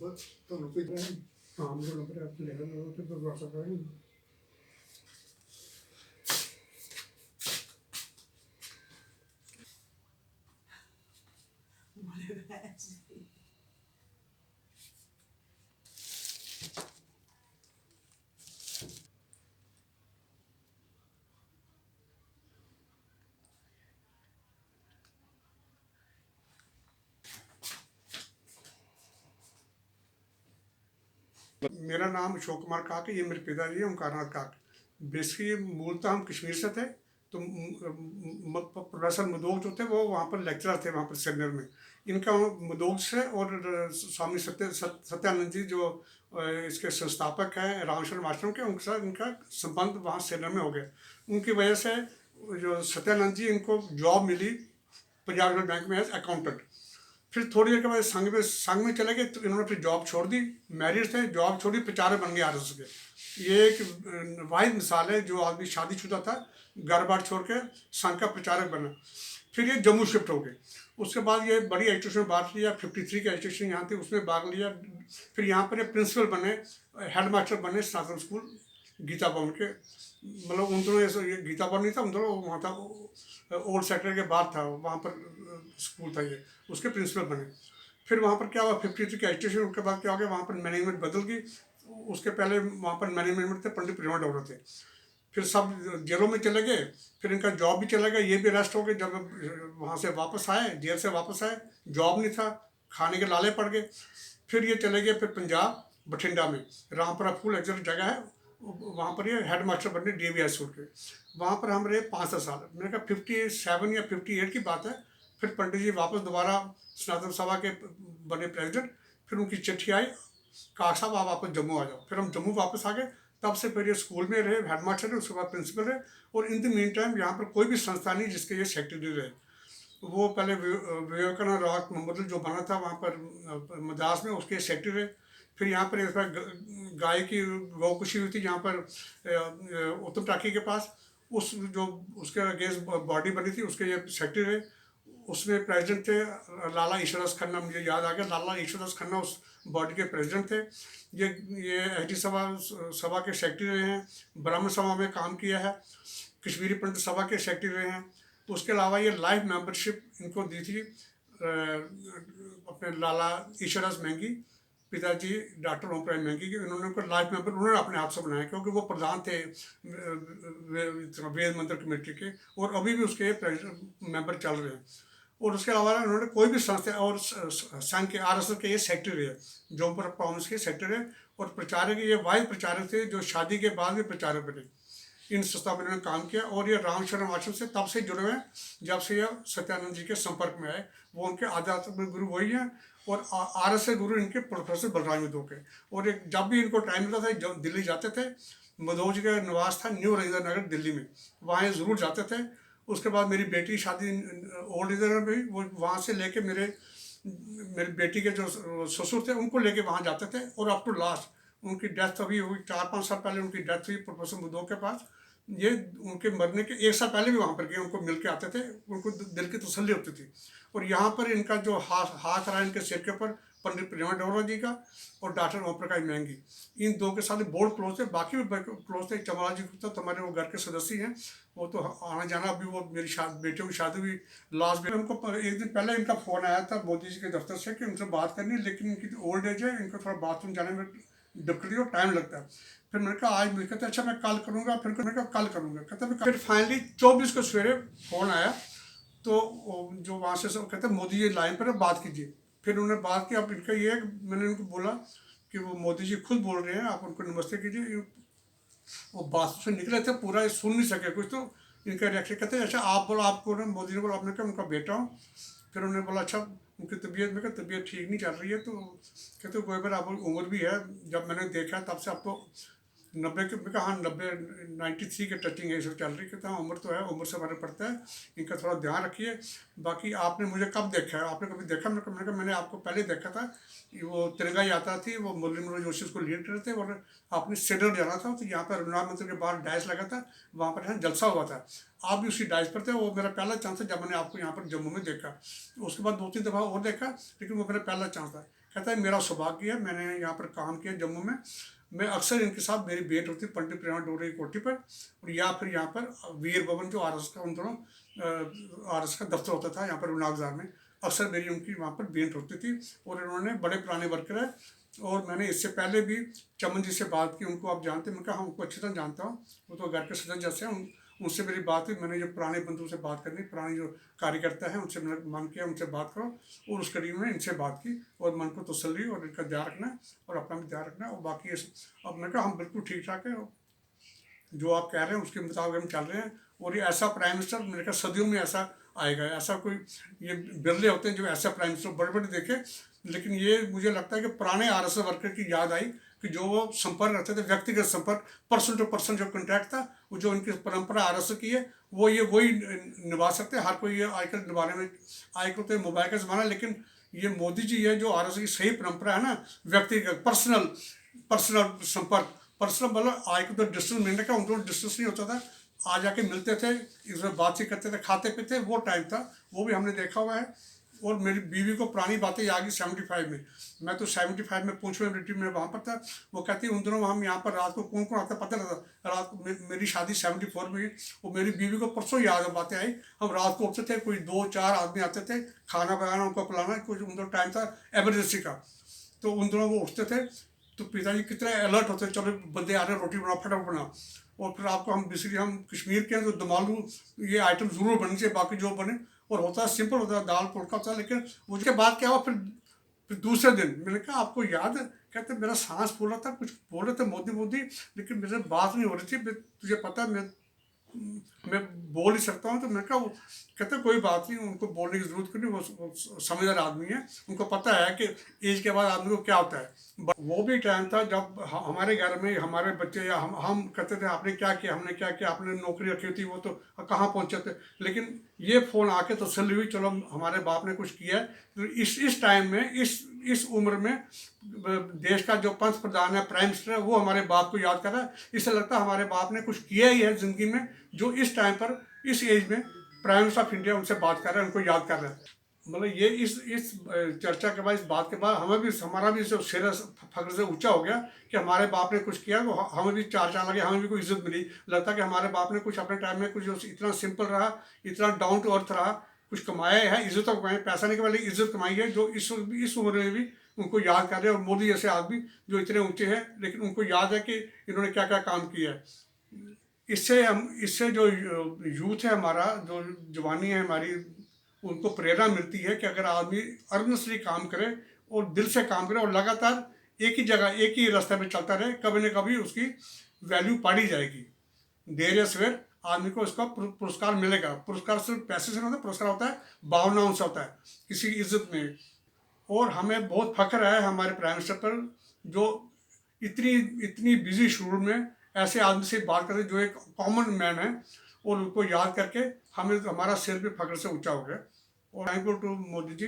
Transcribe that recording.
ਤੁਹਾਨੂੰ ਕੋਈ ਆਮ ਨੂੰ ਲੱਗ ਰਿਹਾ ਲੈ ਲਓ ਤੇ ਬਰਬਾਦ ਕਰ ਰਹੇ मेरा नाम अशोक कुमार काक है, ये मेरे पिताजी है ओंकारनाथ काक। बेसिकली मूलतः हम कश्मीर से थे, तो प्रोफेसर मदोग जो थे वो वहाँ पर लेक्चरर थे वहाँ पर सेमिनार में। इनका मदोग से और स्वामी सत्यानंद जी जो इसके संस्थापक हैं रामेश्वरम आश्रम के, उनके साथ इनका संबंध वहाँ सेमिनार में हो गया। उनकी वजह से जो सत्यानंद जी इनको जॉब मिली पंजाब नेशनल बैंक में एज अकाउंटेंट। फिर थोड़ी देर के बाद संघ में चले गए, तो इन्होंने फिर जॉब छोड़ दी, मैरिड थे, जॉब छोड़ी, प्रचारक बन गए आरएसएस के। ये एक वाहिद मिसाल है जो आदमी शादीशुदा था, घर बार छोड़ के संघ का प्रचारक बना। फिर ये जम्मू शिफ्ट हो गए। उसके बाद ये बड़ी एजुकेशन में भाग लिया, 53 की एजुकेशन यहाँ थी उसमें भाग लिया। फिर यहाँ पर ये प्रिंसिपल बने, हेड मास्टर बने स्नातक स्कूल गीता भवन के। मतलब उन दोनों ये गीता भवन नहीं था, उन दोनों वहाँ था ओल्ड सेक्टर के बाद था, वहाँ पर स्कूल था ये, उसके प्रिंसिपल बने। फिर वहाँ पर क्या हुआ, 53 के एजुकेशन, उसके बाद क्या हो गया, वहाँ पर मैनेजमेंट बदल गई। उसके पहले वहाँ पर मैनेजमेंट थे पंडित प्रेमा डोरा थे। फिर सब जेलों में चले गए, फिर इनका जॉब भी चला गया, ये भी अरेस्ट हो गए। जब वहाँ से वापस आए, जेल से वापस आए, जॉब नहीं था, खाने के लाले पड़ गए। फिर ये चले गए फिर पंजाब बठिंडा में रामपुरा फूल एग्जैक्ट जगह है, वहाँ पर ये हेड मास्टर बने डीएवी हाई स्कूल के। वहाँ पर हम रहे 5 साल। मैंने कहा 57 या 58 की बात है। फिर पंडित जी वापस दोबारा स्नातक सभा के बने प्रेसिडेंट। फिर उनकी चिट्ठी आई, काक साहब आप वापस जम्मू आ जाओ। फिर हम जम्मू वापस आ गए। तब से फिर ये स्कूल में रहे, हेड मास्टर रहे, उसके बाद प्रिंसिपल रहे। और इन द मीन टाइम यहाँ पर कोई भी संस्था नहीं जिसके ये सेक्रेटरी रहे। वो पहले विवेकानंद रॉक मोहम्मद जो बना था वहाँ पर मद्रास में, उसके सेक्रेटरी रहे। फिर यहाँ पर एक गाय की गौकुशी हुई थी यहाँ पर उत्तम टाकी के पास, उस जो उसके अगेंस्ट बॉडी बनी थी उसके ये सेक्रेटरी रहे। उसमें प्रेसिडेंट थे लाला ईश्वरदास खन्ना, मुझे याद आ गया, लाला ईश्वरदास खन्ना उस बॉडी के प्रेसिडेंट थे। ये एटी सभा के सेक्रेटरी रहे हैं, ब्राह्मण सभा में काम किया है, कश्मीरी पंडित सभा के सेक्रेटरी रहे हैं। तो उसके अलावा ये लाइफ मेंबरशिप इनको दी थी अपने लाला ईश्वरदास महंगी, पिताजी डॉक्टर ओमप्रकाश महंगी के। इन्होंने उनको लाइफ मेंबर उन्होंने अपने हाथ से बनाया, क्योंकि वो प्रधान थे वेद मंत्र कमेटी के, और अभी भी उसके मेंबर चल रहे हैं। और उसके अलावा उन्होंने कोई भी संस्था और संघ के आरएसएस के ये सेक्रेटरी है, जौनपुर प्रोविंस के सेक्रेटरी है। और प्रचारक ये वाहिद प्रचारक थे जो शादी के बाद भी प्रचारक बने। इन संस्था में इन्होंने काम किया। और ये रामेश्वरम आश्रम से तब से जुड़े हुए हैं जब से ये सत्यानंद जी के संपर्क में आए। वो उनके आध्यात्मिक गुरु वही हैं। और आरएसएस गुरु इनके प्रोफेसर बलराम यादव के। और एक जब भी इनको टाइम मिलता था जब दिल्ली जाते थे, मदोज का निवास था न्यू रजिंद्र नगर दिल्ली में, वहाँ ज़रूर जाते थे। उसके बाद मेरी बेटी शादी ओल्ड रजिंद्र में हुई, वो वहाँ से लेके मेरी बेटी के जो ससुर थे उनको लेके वहाँ जाते थे। और अप टू लास्ट उनकी डेथ अभी हुई 4-5 साल पहले उनकी डेथ हुई प्रोफेसर मदोग के पास। ये उनके मरने के 1 साल पहले भी वहाँ पर गए, उनको मिल के आते थे, उनको दिल की तसल्ली होती थी। और यहाँ पर इनका जो हाथ रहा इनके सिर के ऊपर पंडित प्रेमा डोरा जी का और डॉक्टर ओम प्रकाश महंगी, इन दो के साथ बहुत क्लोज थे। बाकी भी क्लोज थे, चमरा जी गुप्ता तो हमारे वो घर के सदस्य हैं, वो तो आना जाना। अभी वो मेरी बेटियों की शादी हुई लास्ट में, उनको एक दिन पहले इनका फ़ोन आया था मोदी जी के दफ्तर से कि उनसे बात करनी, लेकिन इनकी ओल्ड एज है, इनको थोड़ा बाथरूम जाने में डिफिकल्टी और टाइम लगता है। फिर मैंने कहा आज मुझे कहते अच्छा मैं कल करूँगा। फिर मैंने कहा कल करूँगा, कहते मैं फिर फाइनली 24 को सवेरे फ़ोन आया। तो जो वहाँ से सब कहते मोदी जी लाइन पर बात कीजिए। फिर उन्होंने बात की। अब इनका ये है, मैंने उनको बोला कि वो मोदी जी खुद बोल रहे हैं, आप उनको नमस्ते कीजिए। वो बात से निकले थे, पूरा सुन नहीं सके कुछ। तो इनका रिएक्शन कहते अच्छा आप बोलो, आपको ना मोदी ने बोला, आपने कहा उनका बेटा हूँ। फिर उन्होंने बोला अच्छा उनकी तबीयत, में कहा तबीयत ठीक नहीं चल रही है। तो कहते कोई बार आप उम्र भी है, जब मैंने देखा तब से आपको 90 के, मैं कहा हाँ 93 के टचिंग है, सब चल रही। कहता हाँ उम्र तो है, उम्र से हमारे पड़ता है, इनका थोड़ा ध्यान रखिए। बाकी आपने मुझे कब देखा है, आपने कभी देखा? मैंने कहा मैंने आपको पहले देखा था, वो तिरंगा यात्रा थी, वो मुरली मनोहर जोशी उसको लीड कर रहे थे। और आपने सिडर जाना था, तो यहाँ पर रघुनाथ मंदिर के बाहर डाइस लगा था, वहाँ पर जलसा हुआ था, आप भी उसी डाइस पर थे। वो मेरा पहला चांस था जब मैंने आपको यहाँ पर जम्मू में देखा। उसके बाद 2-3 दफ़ा और देखा, लेकिन वो मेरा पहला चांस था। कहता है मेरा सौभाग्य है, मैंने यहाँ पर काम किया जम्मू में, मैं अक्सर इनके साथ मेरी भेंट होती पंडित प्रेमा डोरे की कोठी पर, और या फिर यहाँ पर वीर भवन जो आरएस का, उन दोनों आरएस का दफ्तर होता था यहाँ पर नागजार में, अक्सर मेरी उनकी वहाँ पर भेंट होती थी। और इन्होंने बड़े पुराने वर्कर है, और मैंने इससे पहले भी चमन जी से बात की, उनको आप जानते हैं, मैं कहा उनको अच्छी तरह जानता हूँ, वो तो घर के सदस्य जैसे हैं। उनसे मेरी बात हुई, मैंने जो पुराने बंधु से बात करनी, पुराने जो कार्यकर्ता हैं उनसे मैंने मन किया उनसे बात करो, और उस कड़ी में इनसे बात की, और मन को तसल्ली, और इनका ध्यान रखना और अपना भी ध्यान रखना, और बाकी अब मैंने कहा हम बिल्कुल ठीक ठाक है, जो आप कह रहे हैं उसके मुताबिक हम चल रहे हैं। और ये ऐसा प्राइम मिनिस्टर मेरे ख्याल सदियों में ऐसा आएगा, ऐसा कोई, ये बिरले होते हैं जो ऐसा प्राइम मिनिस्टर बड़े बड़े देखे, लेकिन ये मुझे लगता है कि पुराने आरएसएस वर्कर की याद आई कि जो वो संपर्क रखते थे, व्यक्तिगत संपर्क, पर्सन टू पर्सन जो कॉन्टैक्ट था, वो जो उनकी परंपरा आरएसएस की है, वो ये वही निभा सकते हैं। हर कोई ये आजकल निभाने में, आजकल तो मोबाइल का ज़माना, लेकिन ये मोदी जी है जो आरएसएस की सही परंपरा है ना, व्यक्तिगत पर्सनल पर्सनल संपर्क, पर्सनल मतलब आज को तो डिस्टेंस मिलने का, उनको डिस्टेंस नहीं होता था, आ जाके मिलते थे, इसमें बातचीत करते थे, खाते पीते, वो टाइम था, वो भी हमने देखा हुआ है। और मेरी बीवी को पुरानी बातें याद आ गई 75 में, मैं तो 75 में पूंछ में रिट्रीट में वहाँ पर था, वो कहती उन दिनों हम यहाँ पर रात को कौन कौन आता पता लगा, रात को मेरी शादी 74 में हुई, और मेरी बीवी को परसों याद बातें आई, हम रात को उठते थे, कोई 2-4 आदमी आते थे, खाना बनाना उनको पिलाना, कुछ उन दिनों टाइम था एमरजेंसी का, तो उन दिनों वो उठते थे, तो पिताजी कितने अलर्ट होते, चलो बंदे आ रहे, रोटी बना, फटाफट बना, और फिर आपको हम बेसिकली हम कश्मीर के हैं तो दमालू ये आइटम ज़रूर बननी चाहिए, बाकी जो बने, और होता है सिंपल, होता है दाल पुल्का होता है। लेकिन उसके बाद क्या हुआ, फिर दूसरे दिन मैंने कहा आपको याद है, कहते मेरा सांस फूल रहा था, कुछ बोल रहे थे मोदी मोदी, लेकिन मेरे बात नहीं हो रही थी, तुझे पता है मैं बोल ही सकता हूँ। तो मैंने कहा, वो कहते कोई बात नहीं, उनको बोलने की जरूरत क्यों नहीं, वो समझदार आदमी है, उनको पता है कि एज के बाद आदमी को क्या होता है। वो भी टाइम था जब हमारे घर में हमारे बच्चे या हम कहते थे आपने क्या किया, हमने क्या किया, आपने नौकरी रखी थी, वो तो कहाँ पहुँचे थे, लेकिन ये फ़ोन आके तसल्ली हुई, चलो हमारे बाप ने कुछ किया है। तो इस टाइम में, इस उम्र में देश का जो पंच प्रधान है, प्राइम मिनिस्टर है, वो हमारे बाप को याद कर रहा है। इससे लगता है हमारे बाप ने कुछ किया ही है ज़िंदगी में, जो इस टाइम पर, इस एज में प्राइम मिनिस्टर ऑफ इंडिया उनसे बात कर रहे हैं, उनको याद कर रहे हैं। मतलब ये इस चर्चा के बाद, इस बात के बाद हमें भी, हमारा भी सिर फख्र से ऊंचा हो गया कि हमारे बाप ने कुछ किया, तो हमें भी चार चांद लगे, हमें भी कोई इज्जत मिली। लगता कि हमारे बाप ने कुछ अपने टाइम में कुछ इतना सिंपल रहा, इतना डाउन टू अर्थ रहा, कुछ कमाया है, इज्जत तो कमाई, पैसा नहीं कमाया, लेकिन इज्जत कमाई है, जो इस उम्र में भी उनको याद कर रहे हैं। और मोदी जैसे आदमी जो इतने ऊंचे हैं, लेकिन उनको याद है कि इन्होंने क्या क्या काम किया है। इससे जो यूथ है हमारा, जो जवानी है हमारी, उनको प्रेरणा मिलती है कि अगर आदमी अर्नस्टली काम करे और दिल से काम करे और लगातार एक ही जगह, एक ही रास्ते पे चलता रहे, कभी न कभी उसकी वैल्यू पड़ी जाएगी। देर या सवेर आदमी को इसका पुरस्कार मिलेगा। पुरस्कार सिर्फ पैसे से नहीं होता, पुरस्कार होता है भावनाओं से, होता है किसी की इज्जत में। और हमें बहुत फख्र है हमारे प्राइम मिनिस्टर पर, जो इतनी बिजी शेड्यूल में ऐसे आदमी से बात करते जो एक कॉमन मैन है, और उनको याद करके हमें, हमारा सिर भी फख्र से ऊंचा हो गया। और thank you to Modi ji.